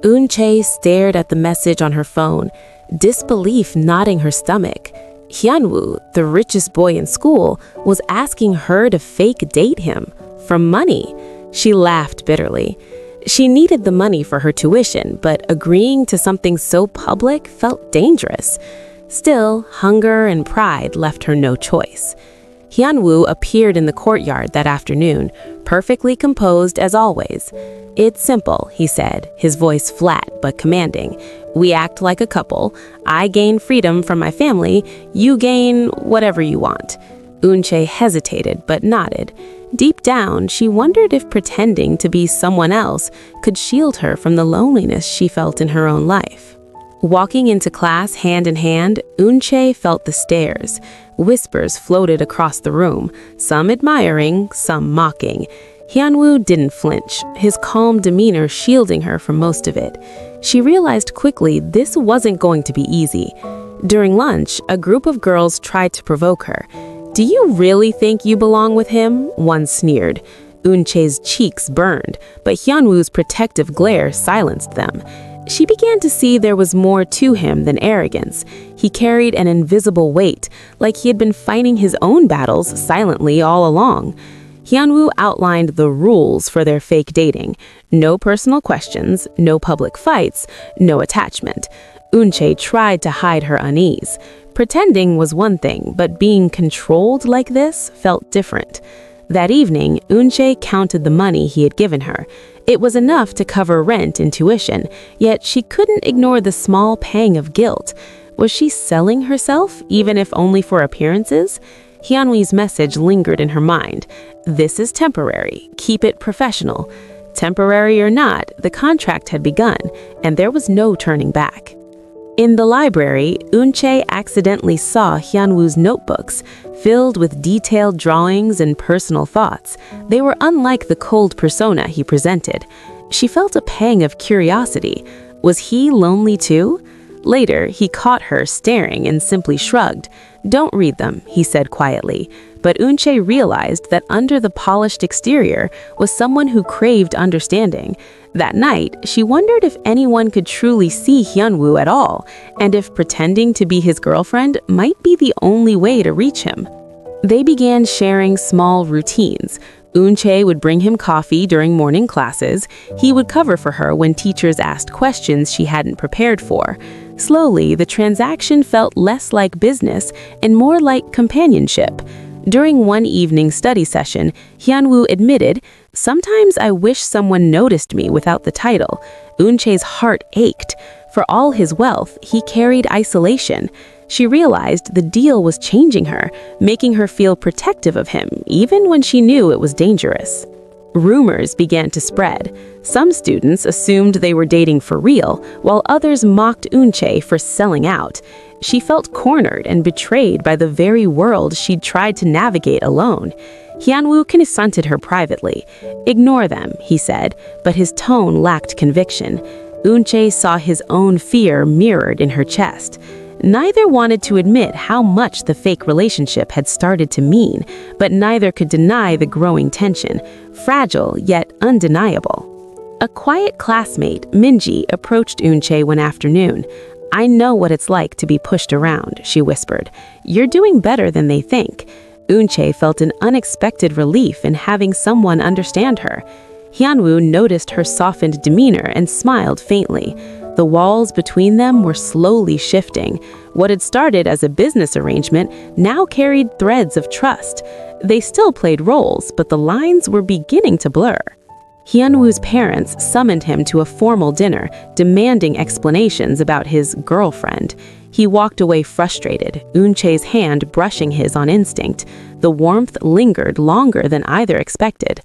Eunchae stared at the message on her phone, disbelief knotting her stomach. Hyunwoo, the richest boy in school, was asking her to fake date him for money. She laughed bitterly. She needed the money for her tuition, but agreeing to something so public felt dangerous. Still, hunger and pride left her no choice. Hyunwoo appeared in the courtyard that afternoon, perfectly composed as always. "It's simple," he said, his voice flat but commanding. "We act like a couple. I gain freedom from my family. You gain whatever you want." Eunchae hesitated but nodded. Deep down, she wondered if pretending to be someone else could shield her from the loneliness she felt in her own life. Walking into class hand in hand, Eunchae felt the stares. Whispers floated across the room, some admiring, some mocking. Hyunwoo didn't flinch, his calm demeanor shielding her from most of it. She realized quickly this wasn't going to be easy. During lunch, a group of girls tried to provoke her. "Do you really think you belong with him?" one sneered. Eunchae's cheeks burned, but Hyunwoo's protective glare silenced them. She began to see there was more to him than arrogance. He carried an invisible weight, like he had been fighting his own battles silently all along. Hyunwoo outlined the rules for their fake dating. No personal questions, no public fights, no attachment. Eunchae tried to hide her unease. Pretending was one thing, but being controlled like this felt different. That evening, Eunchae counted the money he had given her. It was enough to cover rent and tuition, yet she couldn't ignore the small pang of guilt. Was she selling herself, even if only for appearances? Hyunwee's message lingered in her mind. "This is temporary. Keep it professional." Temporary or not, the contract had begun, and there was no turning back. In the library, Eunchae accidentally saw Hyunwoo's notebooks, filled with detailed drawings and personal thoughts. They were unlike the cold persona he presented. She felt a pang of curiosity. Was he lonely too? Later, he caught her staring and simply shrugged. "Don't read them," he said quietly. But Eunchae realized that under the polished exterior was someone who craved understanding. That night, she wondered if anyone could truly see Hyunwoo at all, and if pretending to be his girlfriend might be the only way to reach him. They began sharing small routines. Eunchae would bring him coffee during morning classes. He would cover for her when teachers asked questions she hadn't prepared for. Slowly, the transaction felt less like business and more like companionship. During one evening study session, Hyunwoo admitted, "Sometimes I wish someone noticed me without the title." Eunchae's heart ached. For all his wealth, he carried isolation. She realized the deal was changing her, making her feel protective of him, even when she knew it was dangerous. Rumors began to spread. Some students assumed they were dating for real, while others mocked Eunchae for selling out. She felt cornered and betrayed by the very world she'd tried to navigate alone. Hyunwoo confronted her privately. "Ignore them," he said, but his tone lacked conviction. Eunchae saw his own fear mirrored in her chest. Neither wanted to admit how much the fake relationship had started to mean, but neither could deny the growing tension, fragile yet undeniable. A quiet classmate, Minji, approached Eunchae one afternoon. "I know what it's like to be pushed around," she whispered. "You're doing better than they think." Eunchae felt an unexpected relief in having someone understand her. Hyunwoo noticed her softened demeanor and smiled faintly. The walls between them were slowly shifting. What had started as a business arrangement now carried threads of trust. They still played roles, but the lines were beginning to blur. Hyunwoo's parents summoned him to a formal dinner, demanding explanations about his girlfriend. He walked away frustrated, Eunchae's hand brushing his on instinct. The warmth lingered longer than either expected.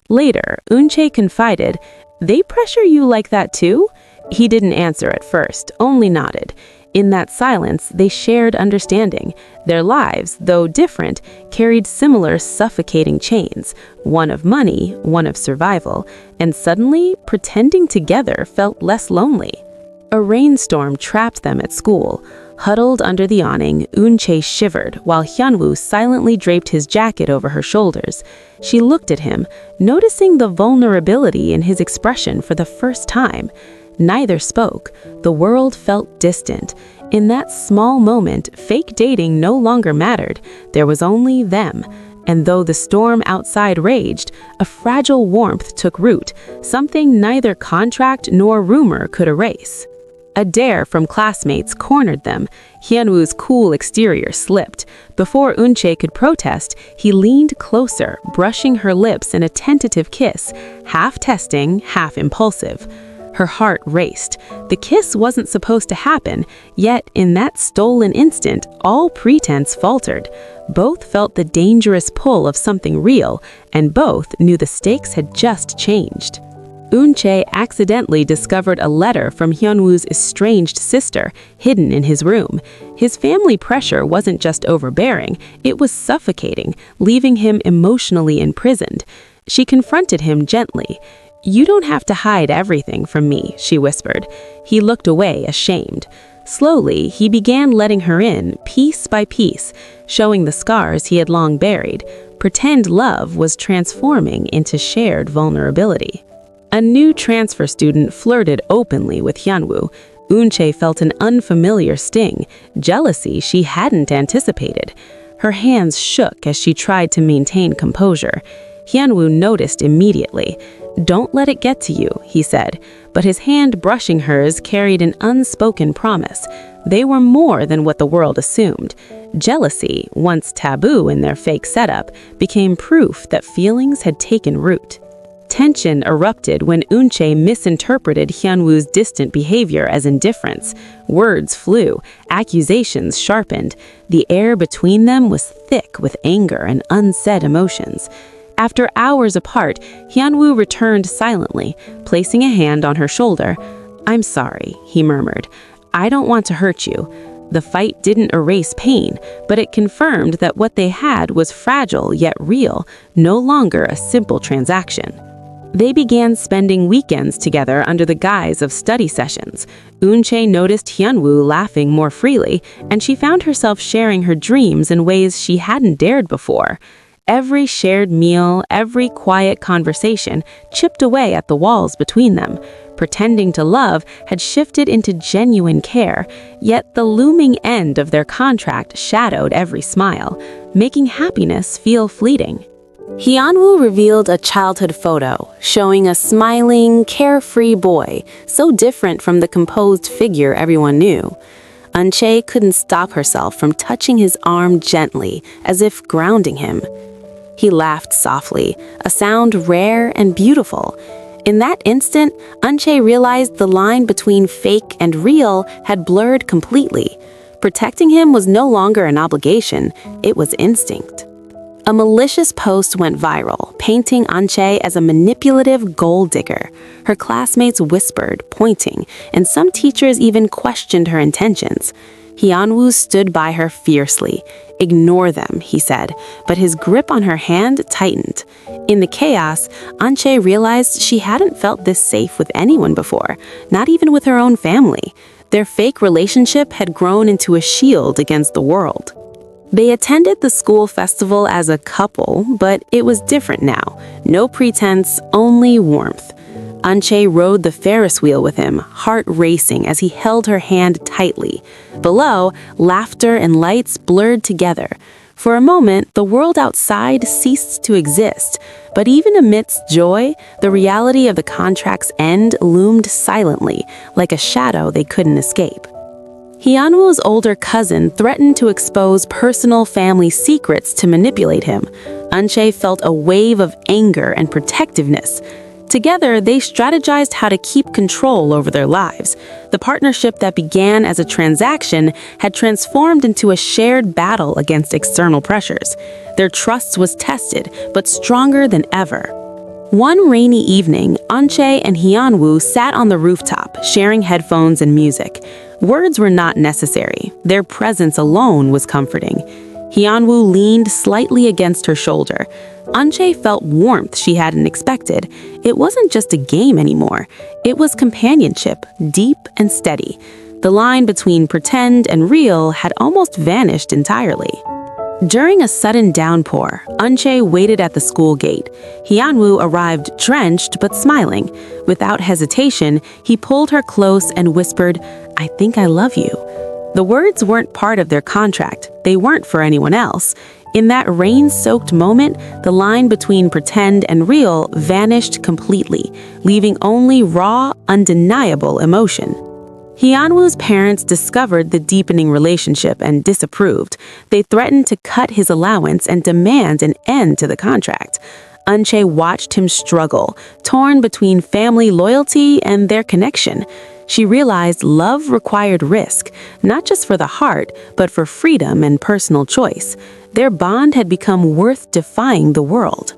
Later, Eunchae confided, "They pressure you like that too?" He didn't answer at first, only nodded. In that silence, they shared understanding. Their lives, though different, carried similar suffocating chains, one of money, one of survival, and suddenly, pretending together felt less lonely. A rainstorm trapped them at school. Huddled under the awning, Eunchae shivered while Hyunwoo silently draped his jacket over her shoulders. She looked at him, noticing the vulnerability in his expression for the first time. Neither spoke. The world felt distant. In that small moment, fake dating no longer mattered. There was only them. And though the storm outside raged, a fragile warmth took root, something neither contract nor rumor could erase. A dare from classmates cornered them. Hyunwoo's cool exterior slipped. Before Eunchae could protest, he leaned closer, brushing her lips in a tentative kiss, half testing, half impulsive. Her heart raced. The kiss wasn't supposed to happen, yet in that stolen instant, all pretense faltered. Both felt the dangerous pull of something real, and both knew the stakes had just changed. Eunchae accidentally discovered a letter from Hyunwoo's estranged sister, hidden in his room. His family pressure wasn't just overbearing, it was suffocating, leaving him emotionally imprisoned. She confronted him gently. "You don't have to hide everything from me," she whispered. He looked away, ashamed. Slowly, he began letting her in, piece by piece, showing the scars he had long buried. Pretend love was transforming into shared vulnerability. A new transfer student flirted openly with Hyunwoo. Eunchae felt an unfamiliar sting, jealousy she hadn't anticipated. Her hands shook as she tried to maintain composure. Hyunwoo noticed immediately. "Don't let it get to you," he said, but his hand brushing hers carried an unspoken promise. They were more than what the world assumed. Jealousy, once taboo in their fake setup, became proof that feelings had taken root. Tension erupted when Eunchae misinterpreted Hyunwoo's distant behavior as indifference. Words flew, accusations sharpened. The air between them was thick with anger and unsaid emotions. After hours apart, Hyunwoo returned silently, placing a hand on her shoulder. "I'm sorry," he murmured. "I don't want to hurt you." The fight didn't erase pain, but it confirmed that what they had was fragile yet real, no longer a simple transaction. They began spending weekends together under the guise of study sessions. Eunchae noticed Hyunwoo laughing more freely, and she found herself sharing her dreams in ways she hadn't dared before. Every shared meal, every quiet conversation chipped away at the walls between them. Pretending to love had shifted into genuine care, yet the looming end of their contract shadowed every smile, making happiness feel fleeting. Hyunwoo revealed a childhood photo, showing a smiling, carefree boy, so different from the composed figure everyone knew. Eunchae couldn't stop herself from touching his arm gently, as if grounding him. He laughed softly, a sound rare and beautiful. In that instant, Eunchae realized the line between fake and real had blurred completely. Protecting him was no longer an obligation, it was instinct. A malicious post went viral, painting Eunchae as a manipulative gold digger. Her classmates whispered, pointing, and some teachers even questioned her intentions. Hyunwoo stood by her fiercely. "Ignore them," he said, but his grip on her hand tightened. In the chaos, Eunchae realized she hadn't felt this safe with anyone before, not even with her own family. Their fake relationship had grown into a shield against the world. They attended the school festival as a couple, but it was different now. No pretense, only warmth. Eunchae rode the Ferris wheel with him, heart racing as he held her hand tightly. Below, laughter and lights blurred together. For a moment, the world outside ceased to exist, but even amidst joy, the reality of the contract's end loomed silently, like a shadow they couldn't escape. Hyunwoo's older cousin threatened to expose personal family secrets to manipulate him. Eunchae felt a wave of anger and protectiveness. Together, they strategized how to keep control over their lives. The partnership that began as a transaction had transformed into a shared battle against external pressures. Their trust was tested, but stronger than ever. One rainy evening, Eunchae and Hyunwoo sat on the rooftop, sharing headphones and music. Words were not necessary. Their presence alone was comforting. Hyunwoo leaned slightly against her shoulder. Eunchae felt warmth she hadn't expected. It wasn't just a game anymore. It was companionship, deep and steady. The line between pretend and real had almost vanished entirely. During a sudden downpour, Eunchae waited at the school gate. Hyunwoo arrived drenched but smiling. Without hesitation, he pulled her close and whispered, "I think I love you." The words weren't part of their contract. They weren't for anyone else. In that rain-soaked moment, the line between pretend and real vanished completely, leaving only raw, undeniable emotion. Hyunwoo's parents discovered the deepening relationship and disapproved. They threatened to cut his allowance and demand an end to the contract. Eunchae watched him struggle, torn between family loyalty and their connection. She realized love required risk, not just for the heart, but for freedom and personal choice. Their bond had become worth defying the world.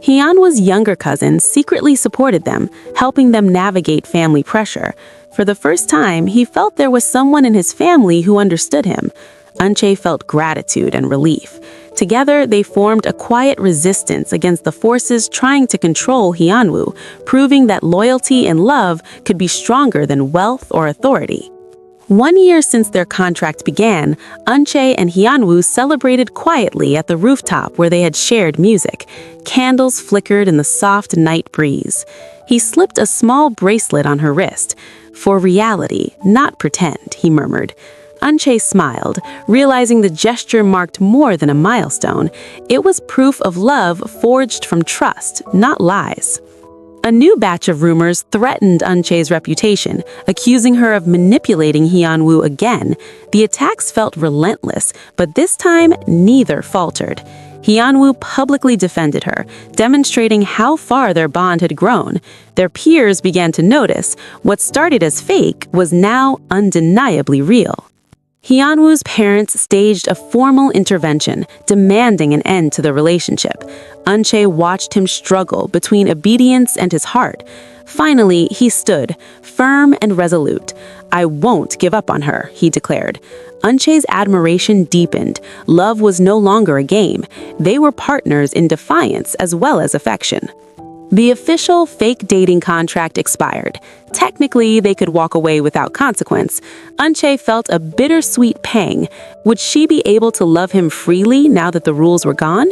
Hyunwoo's younger cousins secretly supported them, helping them navigate family pressure. For the first time, he felt there was someone in his family who understood him. Eunchae felt gratitude and relief. Together, they formed a quiet resistance against the forces trying to control Hyunwoo, proving that loyalty and love could be stronger than wealth or authority. 1 year since their contract began, Eunchae and Hyunwoo celebrated quietly at the rooftop where they had shared music. Candles flickered in the soft night breeze. He slipped a small bracelet on her wrist. "For reality, not pretend," he murmured. Eunchae smiled, realizing the gesture marked more than a milestone. It was proof of love forged from trust, not lies. A new batch of rumors threatened Eunchae's reputation, accusing her of manipulating Hyunwoo again. The attacks felt relentless, but this time neither faltered. Hyunwoo publicly defended her, demonstrating how far their bond had grown. Their peers began to notice what started as fake was now undeniably real. Hyunwoo's parents staged a formal intervention, demanding an end to the relationship. Eunchae watched him struggle between obedience and his heart. Finally, he stood, firm and resolute. "I won't give up on her," he declared. Eunchae's admiration deepened. Love was no longer a game. They were partners in defiance as well as affection. The official fake dating contract expired. Technically, they could walk away without consequence. Eunchae felt a bittersweet pang. Would she be able to love him freely now that the rules were gone?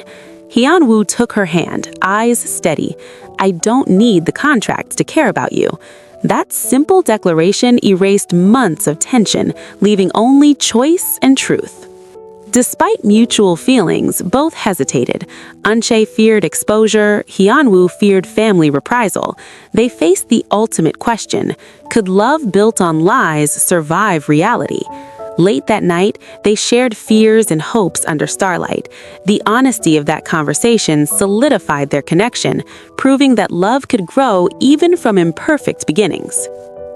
Hyunwoo took her hand, eyes steady. "I don't need the contract to care about you." That simple declaration erased months of tension, leaving only choice and truth. Despite mutual feelings, both hesitated. Eunchae feared exposure, Hyunwoo feared family reprisal. They faced the ultimate question: could love built on lies survive reality? Late that night, they shared fears and hopes under starlight. The honesty of that conversation solidified their connection, proving that love could grow even from imperfect beginnings.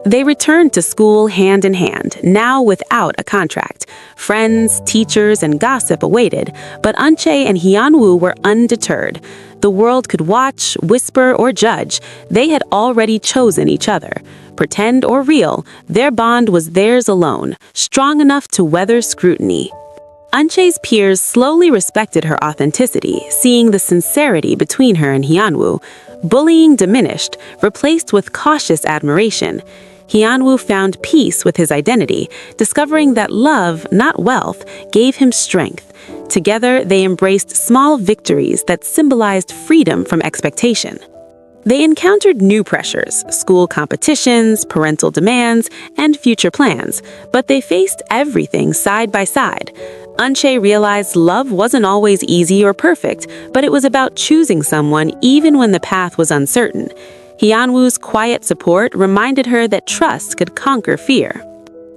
They returned to school hand in hand, now without a contract. Friends, teachers, and gossip awaited, but Eunchae and Hyunwoo were undeterred. The world could watch, whisper, or judge. They had already chosen each other. Pretend or real, their bond was theirs alone, strong enough to weather scrutiny. Eunchae's peers slowly respected her authenticity, seeing the sincerity between her and Hyunwoo. Bullying diminished, replaced with cautious admiration. Hyunwoo found peace with his identity, discovering that love, not wealth, gave him strength. Together, they embraced small victories that symbolized freedom from expectation. They encountered new pressures, school competitions, parental demands, and future plans, but they faced everything side by side. Eunchae realized love wasn't always easy or perfect, but it was about choosing someone even when the path was uncertain. Hyunwoo's quiet support reminded her that trust could conquer fear.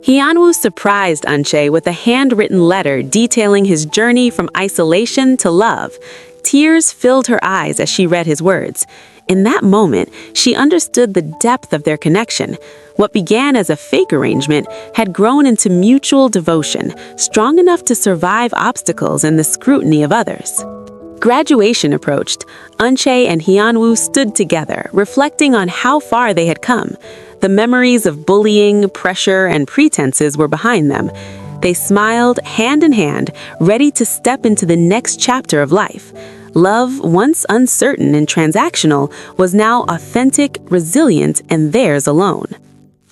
Hyunwoo surprised Eunchae with a handwritten letter detailing his journey from isolation to love. Tears filled her eyes as she read his words. In that moment, she understood the depth of their connection. What began as a fake arrangement had grown into mutual devotion, strong enough to survive obstacles and the scrutiny of others. Graduation approached. Eunchae and Hyunwoo stood together, reflecting on how far they had come. The memories of bullying, pressure, and pretenses were behind them. They smiled, hand in hand, ready to step into the next chapter of life. Love, once uncertain and transactional, was now authentic, resilient, and theirs alone.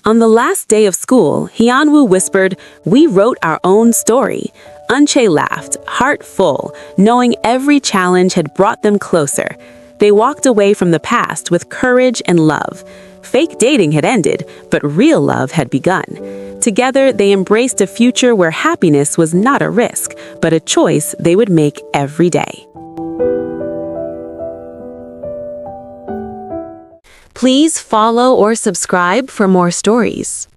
On the last day of school, Hyunwoo whispered, "We wrote our own story." Eunchae laughed, heart full, knowing every challenge had brought them closer. They walked away from the past with courage and love. Fake dating had ended, but real love had begun. Together, they embraced a future where happiness was not a risk, but a choice they would make every day. Please follow or subscribe for more stories.